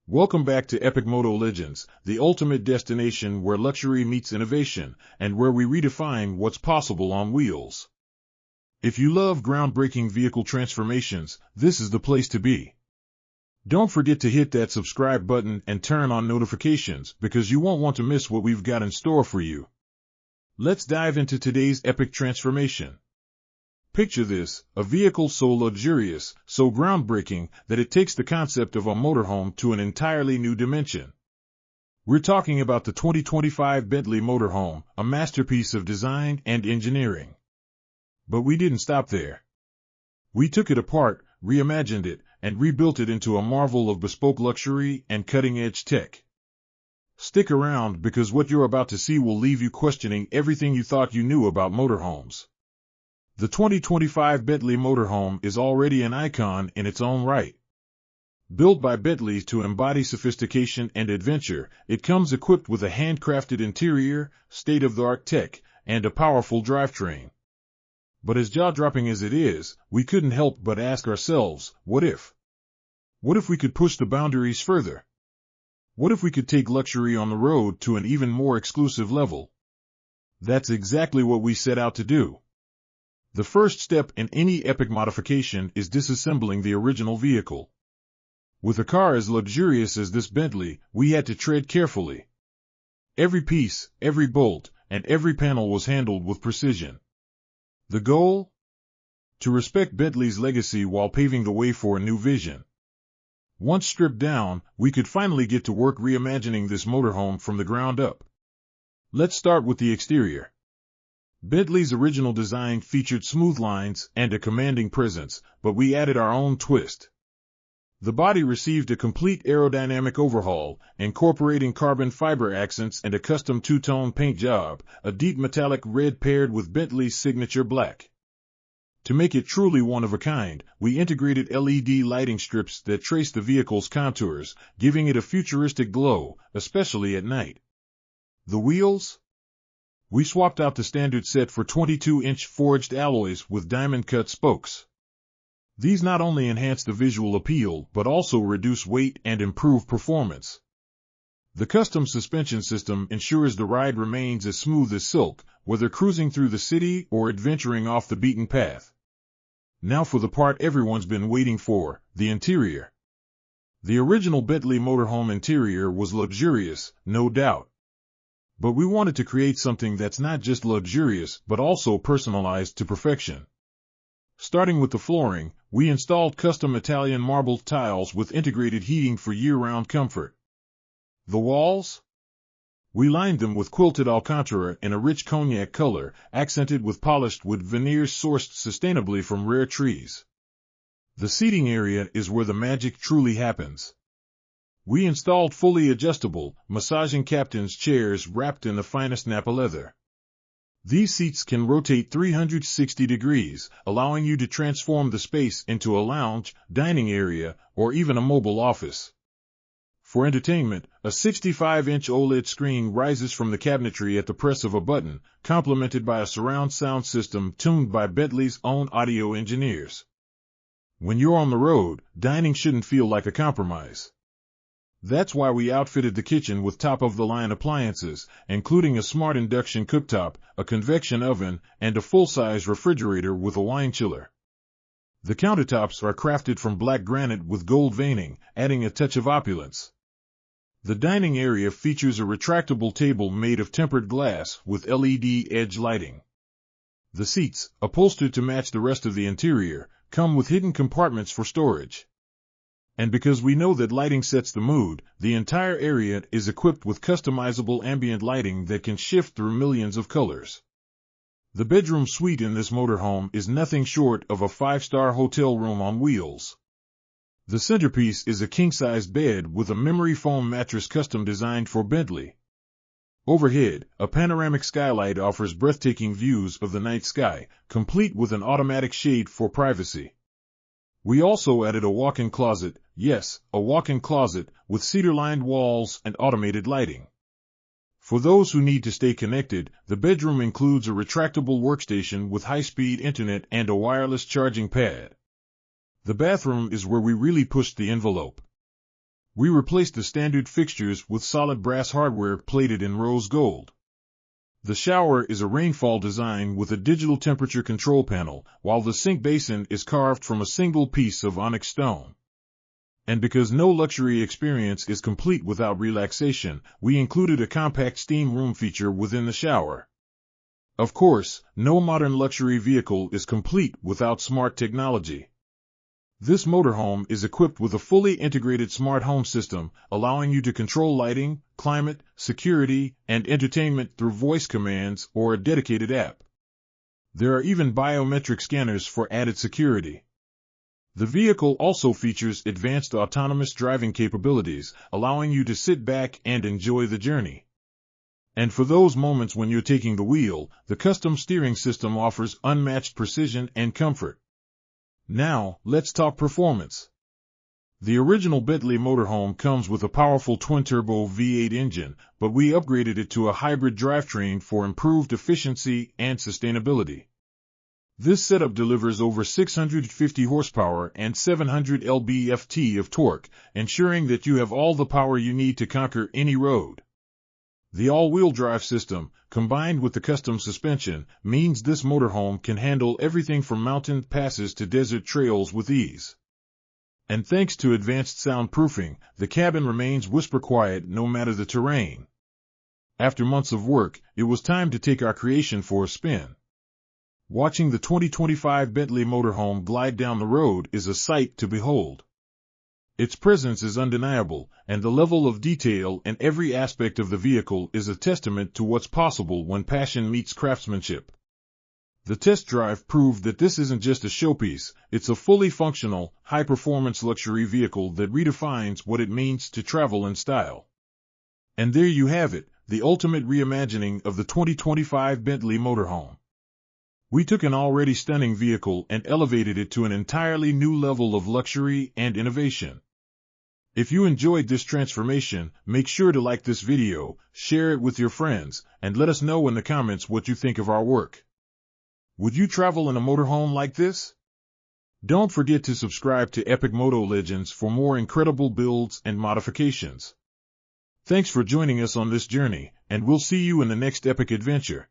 Welcome back to Epic Moto Legends, the ultimate destination where luxury meets innovation, and where we redefine what's possible on wheels. If you love groundbreaking vehicle transformations, this is the place to be. Don't forget to hit that subscribe button and turn on notifications because you won't want to miss what we've got in store for you. Let's dive into today's epic transformation. Picture this, a vehicle so luxurious, so groundbreaking, that it takes the concept of a motorhome to an entirely new dimension. We're talking about the 2025 Bentley Motorhome, a masterpiece of design and engineering. But we didn't stop there. We took it apart, reimagined it, and rebuilt it into a marvel of bespoke luxury and cutting-edge tech. Stick around because what you're about to see will leave you questioning everything you thought you knew about motorhomes. The 2025 Bentley Motorhome is already an icon in its own right. Built by Bentley to embody sophistication and adventure, it comes equipped with a handcrafted interior, state-of-the-art tech, and a powerful drivetrain. But as jaw-dropping as it is, we couldn't help but ask ourselves, what if? What if we could push the boundaries further? What if we could take luxury on the road to an even more exclusive level? That's exactly what we set out to do. The first step in any epic modification is disassembling the original vehicle. With a car as luxurious as this Bentley, we had to tread carefully. Every piece, every bolt, and every panel was handled with precision. The goal? To respect Bentley's legacy while paving the way for a new vision. Once stripped down, we could finally get to work reimagining this motorhome from the ground up. Let's start with the exterior. Bentley's original design featured smooth lines and a commanding presence, but we added our own twist. The body received a complete aerodynamic overhaul, incorporating carbon fiber accents and a custom two-tone paint job, a deep metallic red paired with Bentley's signature black. To make it truly one of a kind, we integrated LED lighting strips that trace the vehicle's contours, giving it a futuristic glow, especially at night. The wheels? We swapped out the standard set for 22-inch forged alloys with diamond-cut spokes. These not only enhance the visual appeal but also reduce weight and improve performance. The custom suspension system ensures the ride remains as smooth as silk, whether cruising through the city or adventuring off the beaten path. Now for the part everyone's been waiting for, the interior. The original Bentley Motorhome interior was luxurious, no doubt. But we wanted to create something that's not just luxurious but also personalized to perfection. Starting with the flooring, we installed custom Italian marble tiles with integrated heating for year-round comfort. The walls? We lined them with quilted Alcantara in a rich cognac color, accented with polished wood veneers sourced sustainably from rare trees. The seating area is where the magic truly happens. We installed fully adjustable, massaging captain's chairs wrapped in the finest Napa leather. These seats can rotate 360 degrees, allowing you to transform the space into a lounge, dining area, or even a mobile office. For entertainment, a 65-inch OLED screen rises from the cabinetry at the press of a button, complemented by a surround sound system tuned by Bentley's own audio engineers. When you're on the road, dining shouldn't feel like a compromise. That's why we outfitted the kitchen with top-of-the-line appliances, including a smart induction cooktop, a convection oven, and a full-size refrigerator with a wine chiller. The countertops are crafted from black granite with gold veining, adding a touch of opulence. The dining area features a retractable table made of tempered glass with LED edge lighting. The seats, upholstered to match the rest of the interior, come with hidden compartments for storage. And because we know that lighting sets the mood, the entire area is equipped with customizable ambient lighting that can shift through millions of colors. The bedroom suite in this motorhome is nothing short of a 5-star hotel room on wheels. The centerpiece is a king-sized bed with a memory foam mattress custom designed for Bentley. Overhead, a panoramic skylight offers breathtaking views of the night sky, complete with an automatic shade for privacy. We also added a walk-in closet, yes, a walk-in closet, with cedar-lined walls and automated lighting. For those who need to stay connected, the bedroom includes a retractable workstation with high-speed internet and a wireless charging pad. The bathroom is where we really pushed the envelope. We replaced the standard fixtures with solid brass hardware plated in rose gold. The shower is a rainfall design with a digital temperature control panel, while the sink basin is carved from a single piece of onyx stone. And because no luxury experience is complete without relaxation, we included a compact steam room feature within the shower. Of course, no modern luxury vehicle is complete without smart technology. This motorhome is equipped with a fully integrated smart home system, allowing you to control lighting, climate, security, and entertainment through voice commands or a dedicated app. There are even biometric scanners for added security. The vehicle also features advanced autonomous driving capabilities, allowing you to sit back and enjoy the journey. And for those moments when you're taking the wheel, the custom steering system offers unmatched precision and comfort. Now, let's talk performance. The original Bentley Motorhome comes with a powerful twin-turbo V8 engine, but we upgraded it to a hybrid drivetrain for improved efficiency and sustainability. This setup delivers over 650 horsepower and 700 lb-ft of torque, ensuring that you have all the power you need to conquer any road. The all-wheel drive system, combined with the custom suspension, means this motorhome can handle everything from mountain passes to desert trails with ease. And thanks to advanced soundproofing, the cabin remains whisper quiet no matter the terrain. After months of work, it was time to take our creation for a spin. Watching the 2025 Bentley Motorhome glide down the road is a sight to behold. Its presence is undeniable, and the level of detail in every aspect of the vehicle is a testament to what's possible when passion meets craftsmanship. The test drive proved that this isn't just a showpiece, it's a fully functional, high-performance luxury vehicle that redefines what it means to travel in style. And there you have it, the ultimate reimagining of the 2025 Bentley Motorhome. We took an already stunning vehicle and elevated it to an entirely new level of luxury and innovation. If you enjoyed this transformation, make sure to like this video, share it with your friends, and let us know in the comments what you think of our work. Would you travel in a motorhome like this? Don't forget to subscribe to Epic Moto Legends for more incredible builds and modifications. Thanks for joining us on this journey, and we'll see you in the next epic adventure.